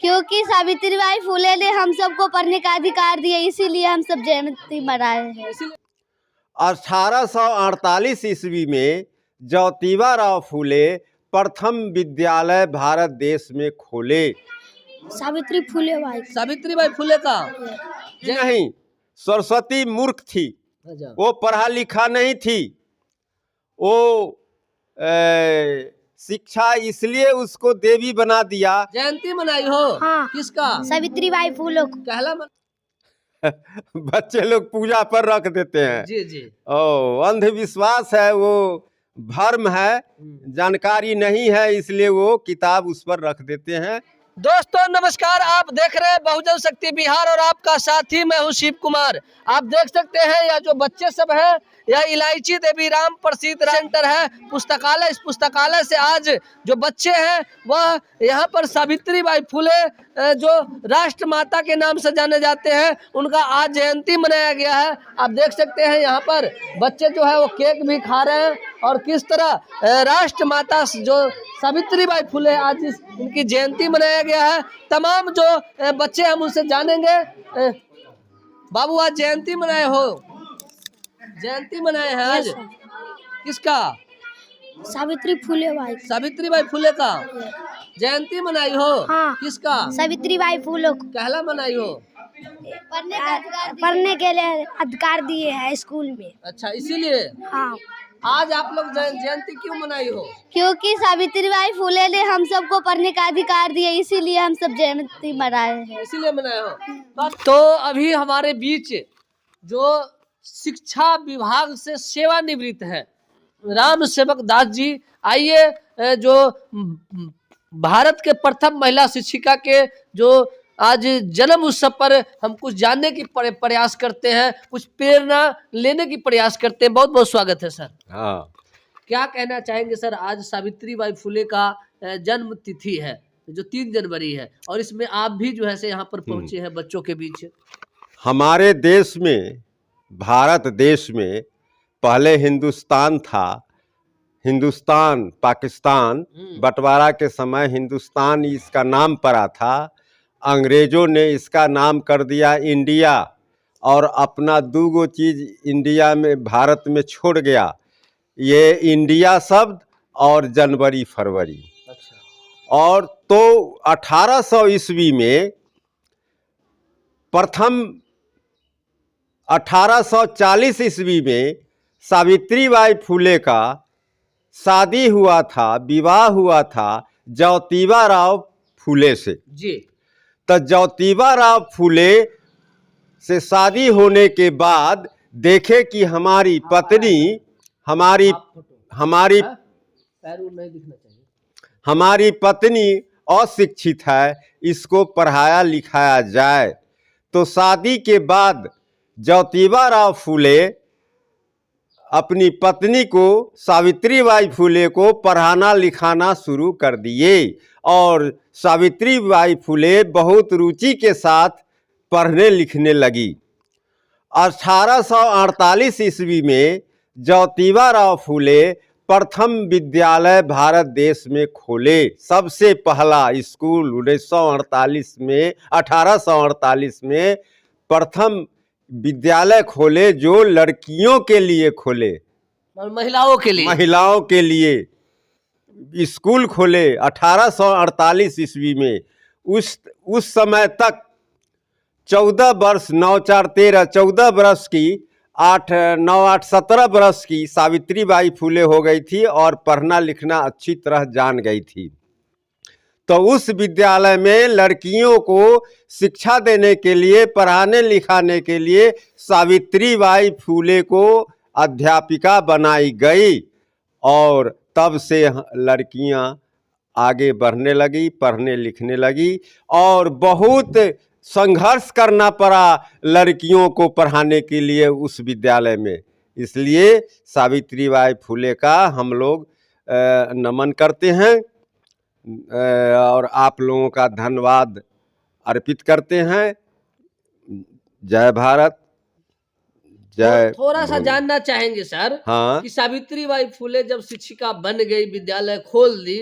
क्योंकि सावित्रीबाई फुले ने हम सबको पढ़ने का अधिकार दिया, इसीलिए हम सब जयंती मनाए हैं। 1848 ईस्वी में ज्योतिबा राव फुले प्रथम विद्यालय भारत देश में खोले। सावित्रीबाई फुले का नहीं, सरस्वती मूर्ख थी, वो पढ़ा लिखा नहीं थी, वो शिक्षा इसलिए उसको देवी बना दिया। जयंती मनाई हो? हाँ। किसका? सावित्रीबाई फुले को। कहला बच्चे लोग पूजा पर रख देते हैं। जी जी। ओ, अंधविश्वास है, वो भ्रम है, जानकारी नहीं है, इसलिए वो किताब उस पर रख देते हैं। दोस्तों नमस्कार, आप देख रहे हैं बहुजन शक्ति बिहार और आपका साथी मैं हूं शिव कुमार। आप देख सकते हैं यह जो बच्चे सब हैं, यह इलायची देवी राम प्रसिद्ध सेंटर है पुस्तकालय। इस पुस्तकालय से आज जो बच्चे हैं वह यहाँ पर सावित्रीबाई फुले जो राष्ट्रमाता के नाम से जाने जाते हैं, उनका आज जयंती मनाया गया है। आप देख सकते हैं यहाँ पर बच्चे जो है वो केक भी खा रहे हैं और किस तरह राष्ट्रमाता जो सावित्रीबाई फुले आज इनकी जयंती मनाया गया है। तमाम जो बच्चे हम उनसे जानेंगे। बाबू आज जयंती मनाए हो? जयंती मनाए हैं आज? किसका? सावित्रीबाई फुले का जयंती मनाई हो? हाँ। किसका? सावित्रीबाई फुले को। कहला मनाई हो? पढ़ने के लिए अधिकार दिए हैं स्कूल में। अच्छा, इसीलिए हाँ। आज आप लोग जयंती क्यों मनाई हो? क्योंकि सावित्रीबाई फुले ने हम सबको पढ़ने का अधिकार दिया, इसीलिए हम सब जयंती मनाए हैं। इसीलिए मनाए हो। तो अभी हमारे बीच जो शिक्षा विभाग से सेवानिवृत्त है राम सेवक दास जी, आइए जो भारत के प्रथम महिला शिक्षिका के जो आज जन्म उत्सव पर हम कुछ जानने की प्रयास करते हैं, कुछ प्रेरणा लेने की प्रयास करते हैं। बहुत बहुत स्वागत है सर। हाँ, क्या कहना चाहेंगे सर? आज सावित्रीबाई फुले का जन्म तिथि है जो 3 जनवरी है, और इसमें आप भी जो है से यहाँ पर पहुंचे हैं बच्चों के बीच। हमारे देश में, भारत देश में पहले हिंदुस्तान था, हिंदुस्तान पाकिस्तान बंटवारा के समय हिंदुस्तान इसका नाम पड़ा था। अंग्रेजों ने इसका नाम कर दिया इंडिया, और अपना 2 चीज़ इंडिया में भारत में छोड़ गया, ये इंडिया शब्द और जनवरी फरवरी। अच्छा। और तो 1800 ईस्वी में प्रथम 1840 ईस्वी में सावित्रीबाई फुले का शादी हुआ था, विवाह हुआ था ज्योतिबा राव फुले से जी। तो ज्योतिबा राव फुले से शादी होने के बाद देखे कि हमारी पत्नी हमारी पत्नी अशिक्षित है, इसको पढ़ाया लिखाया जाए। तो शादी के बाद ज्योतिबा राव फुले अपनी पत्नी को, सावित्रीबाई फुले को पढ़ाना लिखाना शुरू कर दिए, और सावित्रीबाई फुले बहुत रुचि के साथ पढ़ने लिखने लगी। 1848 ईस्वी में ज्योतिबा राव फुले प्रथम विद्यालय भारत देश में खोले। सबसे पहला स्कूल 1848 में प्रथम विद्यालय खोले, जो लड़कियों के लिए खोले, महिलाओं के लिए स्कूल खोले 1848 ईस्वी में। उस समय तक 14 वर्ष 9 4 13 14 वर्ष की 8 9 8 17 वर्ष की सावित्रीबाई फुले हो गई थी और पढ़ना लिखना अच्छी तरह जान गई थी। तो उस विद्यालय में लड़कियों को शिक्षा देने के लिए, पढ़ाने लिखाने के लिए सावित्रीबाई फुले को अध्यापिका बनाई गई, और तब से लड़कियां आगे बढ़ने लगी, पढ़ने लिखने लगी, और बहुत संघर्ष करना पड़ा लड़कियों को पढ़ाने के लिए उस विद्यालय में। इसलिए सावित्रीबाई फुले का हम लोग नमन करते हैं और आप लोगों का धन्यवाद अर्पित करते हैं। जय भारत, जय। थोड़ा सा जानना चाहेंगे सर, हाँ, कि सावित्रीबाई फुले जब शिक्षिका बन गई, विद्यालय खोल दी,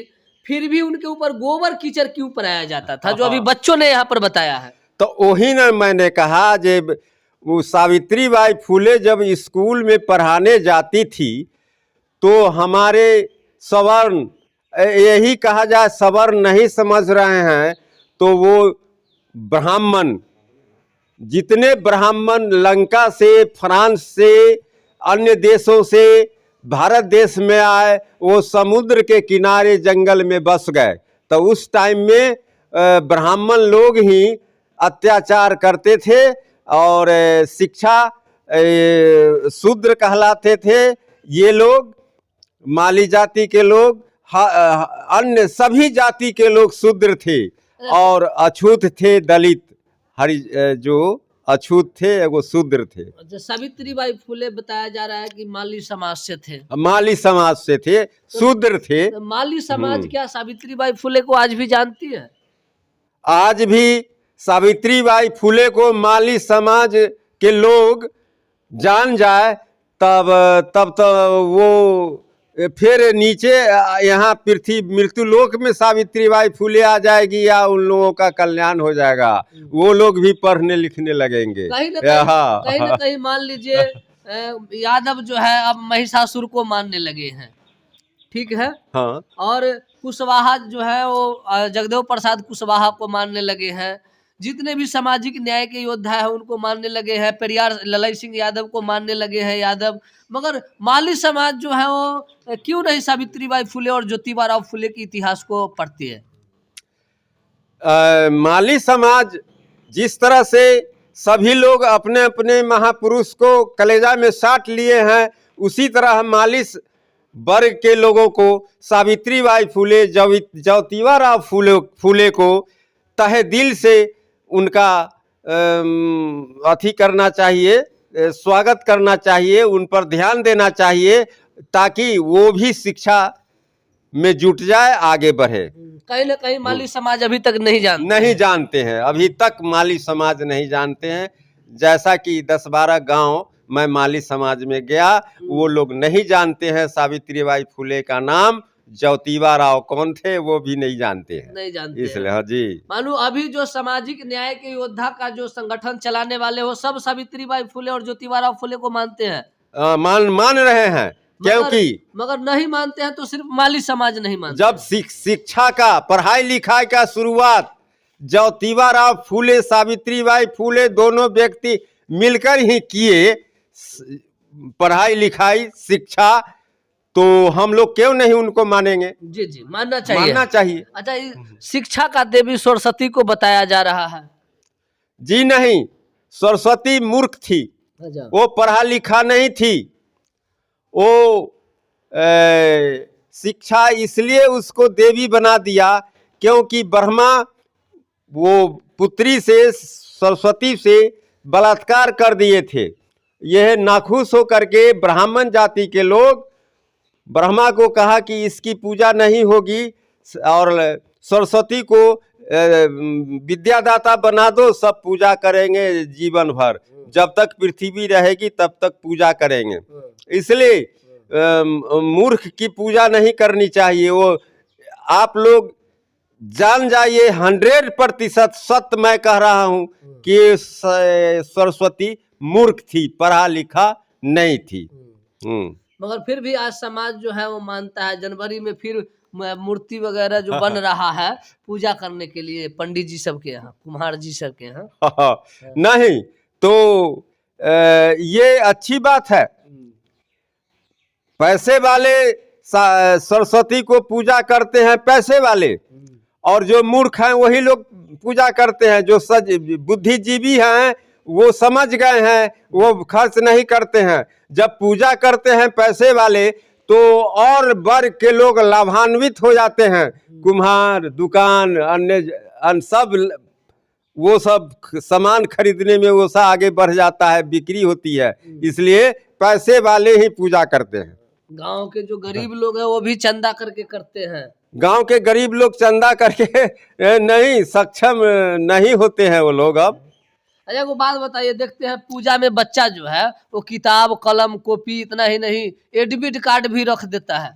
फिर भी उनके ऊपर गोबर कीचड़ क्यों कराया जाता था, जो अभी बच्चों ने यहाँ पर बताया है? तो वही ना मैंने कहा, जब वो सावित्री बाई फुले जब स्कूल में पढ़ाने जाती थी तो हमारे सवर्ण, यही कहा जाए सवर्ण नहीं समझ रहे हैं तो वो ब्राह्मण, जितने ब्राह्मण लंका से, फ्रांस से, अन्य देशों से भारत देश में आए, वो समुद्र के किनारे जंगल में बस गए। तो उस टाइम में ब्राह्मण लोग ही अत्याचार करते थे और शिक्षा शूद्र कहलाते थे। ये लोग माली जाति के लोग, अन्य सभी जाति के लोग शूद्र थे और अछूत थे, दलित हरि जो अछूत थे वो शूद्र थे। अच्छा, सावित्रीबाई फुले बताया जा रहा है कि माली समाज से थे, माली समाज से थे, शूद्र थे। तो माली समाज क्या सावित्रीबाई फुले को आज भी जानती है? आज भी सावित्रीबाई फुले को माली समाज के लोग जान जाए तब तो वो फिर नीचे यहाँ पृथ्वी मृत्युलोक में सावित्रीबाई फुले आ जाएगी या उन लोगों का कल्याण हो जाएगा, वो लोग भी पढ़ने लिखने लगेंगे। कहीं ना कहीं मान लीजिए यादव जो है अब महिषासुर को मानने लगे हैं, ठीक है? हाँ। और कुशवाहा जो है वो जगदेव प्रसाद कुशवाहा को मानने लगे हैं, जितने भी सामाजिक न्याय के योद्धा है उनको मानने लगे हैं, पेरियार ललई सिंह यादव को मानने लगे हैं यादव। मगर माली समाज जो है वो क्यों नहीं सावित्रीबाई फुले और ज्योतिबा राव फुले के इतिहास को पढ़ती है? माली समाज जिस तरह से सभी लोग अपने अपने महापुरुष को कलेजा में साट लिए हैं, उसी तरह माली वर्ग के लोगों को सावित्रीबाई फुले, ज्योतिबा राव फुले को तहे दिल से उनका अथी करना चाहिए, स्वागत करना चाहिए, उन पर ध्यान देना चाहिए ताकि वो भी शिक्षा में जुट जाए, आगे बढ़े। कहीं ना कहीं माली समाज अभी तक नहीं जानते हैं, अभी तक माली समाज नहीं जानते हैं। जैसा कि 10-12 गांव मैं माली समाज में गया, वो लोग नहीं जानते हैं सावित्रीबाई फुले का नाम, ज्योतिबा राव कौन थे वो भी नहीं जानते हैं, इसलिए। हाँ जी, मानो अभी जो सामाजिक न्याय के योद्धा का जो संगठन चलाने वाले हो सब सावित्रीबाई फुले और ज्योतिबा राव फुले को मानते हैं, मान रहे हैं, क्योंकि मगर नहीं मानते हैं तो सिर्फ माली समाज नहीं मानते। जब शिक्षा का, पढ़ाई लिखाई का शुरुआत ज्योतिबा राव फुले, सावित्रीबाई फुले दोनों व्यक्ति मिलकर ही किए, पढ़ाई लिखाई शिक्षा, तो हम लोग क्यों नहीं उनको मानेंगे? जी जी, मानना चाहिए। अच्छा, शिक्षा का देवी सरस्वती को बताया जा रहा है। जी नहीं, सरस्वती मूर्ख थी, वो पढ़ा लिखा नहीं थी। वो शिक्षा इसलिए उसको देवी बना दिया क्योंकि ब्रह्मा वो पुत्री से, सरस्वती से बलात्कार कर दिए थे। यह नाखुश होकर के ब्राह्मण जाति के लोग ब्रह्मा को कहा कि इसकी पूजा नहीं होगी और सरस्वती को विद्यादाता बना दो, सब पूजा करेंगे जीवन भर, जब तक पृथ्वी रहेगी तब तक पूजा करेंगे। इसलिए मूर्ख की पूजा नहीं करनी चाहिए। वो आप लोग जान जाइए 100% सत्य मैं कह रहा हूँ कि सरस्वती मूर्ख थी, पढ़ा लिखा नहीं थी। मगर फिर भी आज समाज जो है वो मानता है। जनवरी में फिर मूर्ति वगैरह जो बन रहा है पूजा करने के लिए पंडित जी सबके यहाँ, कुम्हार जी सबके यहाँ। नहीं तो ये अच्छी बात है। पैसे वाले सरस्वती को पूजा करते हैं, पैसे वाले, और जो मूर्ख हैं वही लोग पूजा करते हैं। जो बुद्धिजीवी हैं वो समझ गए हैं, वो खर्च नहीं करते हैं। जब पूजा करते हैं पैसे वाले तो और वर्ग के लोग लाभान्वित हो जाते हैं। कुम्हार, दुकान, अन्य सब, वो सब सामान खरीदने में वो सब आगे बढ़ जाता है, बिक्री होती है, इसलिए पैसे वाले ही पूजा करते हैं। गांव के जो गरीब लोग हैं वो भी चंदा करके करते हैं। गांव के गरीब लोग चंदा करके नहीं सक्षम नहीं होते हैं वो लोग। अब अच्छा, वो बात बताइए, देखते हैं पूजा में बच्चा जो है वो किताब, कलम, कॉपी, इतना ही नहीं एडमिट कार्ड भी रख देता है।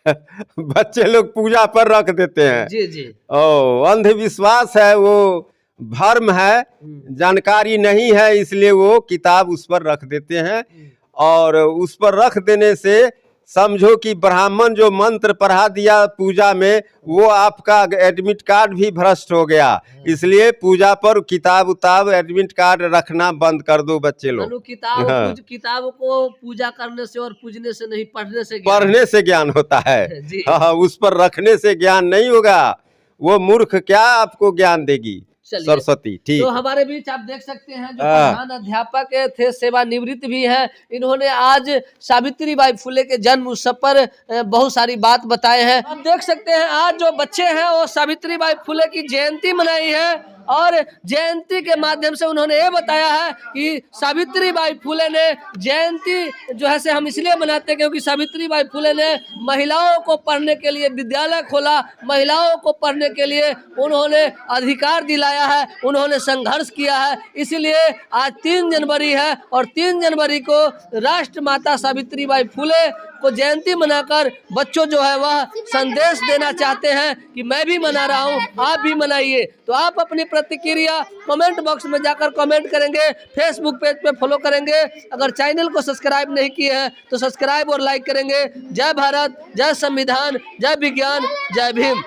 बच्चे लोग पूजा पर रख देते हैं। जी जी। ओ अंधविश्वास है, वो भ्रम है, जानकारी नहीं है, इसलिए वो किताब उस पर रख देते हैं। और उस पर रख देने से समझो कि ब्राह्मण जो मंत्र पढ़ा दिया पूजा में, वो आपका एडमिट कार्ड भी भ्रष्ट हो गया। इसलिए पूजा पर किताब उताब एडमिट कार्ड रखना बंद कर दो बच्चे लोग। किताब को पूजा करने से और पूजने से नहीं, पढ़ने से ज्ञान होता है। जी। हाँ, उस पर रखने से ज्ञान नहीं होगा। वो मूर्ख क्या आपको ज्ञान देगी, सरस्वती। ठीक। तो हमारे बीच आप देख सकते हैं जो प्रधान अध्यापक थे, सेवानिवृत्त भी हैं, इन्होंने आज सावित्रीबाई फुले के जन्म उत्सव पर बहुत सारी बात बताए हैं। आप देख सकते हैं आज जो बच्चे हैं वो सावित्रीबाई फुले की जयंती मनाई है, और जयंती के माध्यम से उन्होंने ये बताया है कि सावित्रीबाई फुले ने जयंती जो है से हम इसलिए मनाते हैं क्योंकि सावित्रीबाई फुले ने महिलाओं को पढ़ने के लिए विद्यालय खोला, महिलाओं को पढ़ने के लिए उन्होंने अधिकार दिलाया है, उन्होंने संघर्ष किया है। इसीलिए आज 3 जनवरी है और 3 जनवरी को राष्ट्रमाता सावित्रीबाई फुले को जयंती मनाकर बच्चों जो है वह संदेश देना चाहते हैं कि मैं भी मना रहा हूँ, आप भी मनाइए। तो आप अपनी प्रतिक्रिया कमेंट बॉक्स में जाकर कमेंट करेंगे, फेसबुक पेज पे फॉलो करेंगे, अगर चैनल को सब्सक्राइब नहीं किए हैं तो सब्सक्राइब और लाइक करेंगे। जय भारत, जय संविधान, जय विज्ञान, जय भीम।